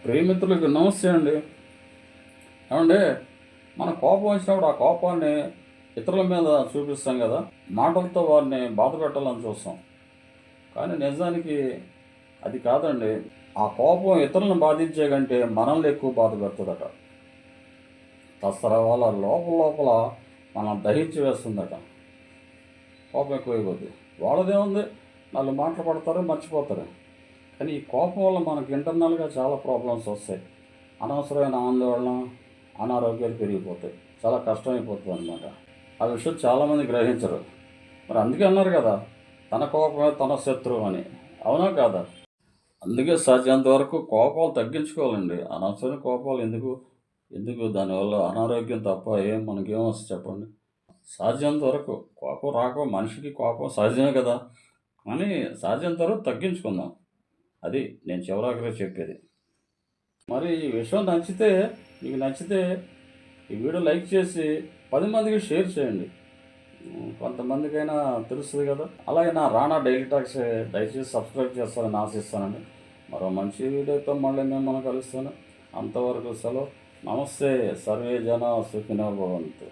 ప్రియమిత్రులకు నమస్తే అండి. ఏమండి, మన కోపం వచ్చినప్పుడు ఆ కోపాన్ని ఇతరుల మీద చూపిస్తాం కదా, మాటలతో వారిని బాధ పెట్టాలని చూస్తాం. కానీ నిజానికి అది కాదండి. ఆ కోపం ఇతరులను బాధించే కంటే మనల్ని ఎక్కువ బాధ పెడుతుందట. తస్తర వాళ్ళ లోపల లోపల మనం దహించి వేస్తుందట. కోపం ఎక్కువైపోద్ది. వాళ్ళదేముంది, వాళ్ళు మాటలు పడతారు, మర్చిపోతారు. కానీ ఈ కోపం వల్ల మనకి ఇంటర్నల్గా చాలా ప్రాబ్లమ్స్ వస్తాయి. అనవసరమైన ఆందోళన, అనారోగ్యాలు పెరిగిపోతాయి. చాలా కష్టమైపోతుంది అనమాట. ఆ విషయం చాలామంది గ్రహించరు. మరి అందుకే అన్నారు కదా, తన కోపమే తన శత్రువు అని. అవునా కాదా? అందుకే సాధ్యంత వరకు కోపాలు తగ్గించుకోవాలండి. అనవసరమైన కోపాలు ఎందుకు ఎందుకు దానివల్ల అనారోగ్యం తప్ప మనకేం వస్తుంది చెప్పండి. సాధ్యంత వరకు కోపం మనిషికి కోపం సహజమే కదా, కానీ సాధ్యంత వరకు తగ్గించుకుందాం. అది నేను చివరాఖరిగా చెప్పేది. మరి ఈ విషయం మీకు నచ్చితే ఈ వీడియో లైక్ చేసి 10 మందికి షేర్ చేయండి. కొంతమందికైనా తెలుస్తుంది కదా. అలాగే నా రానా డైలీ టాక్స్ దయచేసి సబ్స్క్రైబ్ చేస్తారని ఆశిస్తానండి. మరో మంచి వీడియోతో మళ్ళీ మిమ్మల్ని కలుస్తాను. అంతవరకు సెలవు. నమస్తే. సర్వే జన సుఖినో భవంతు.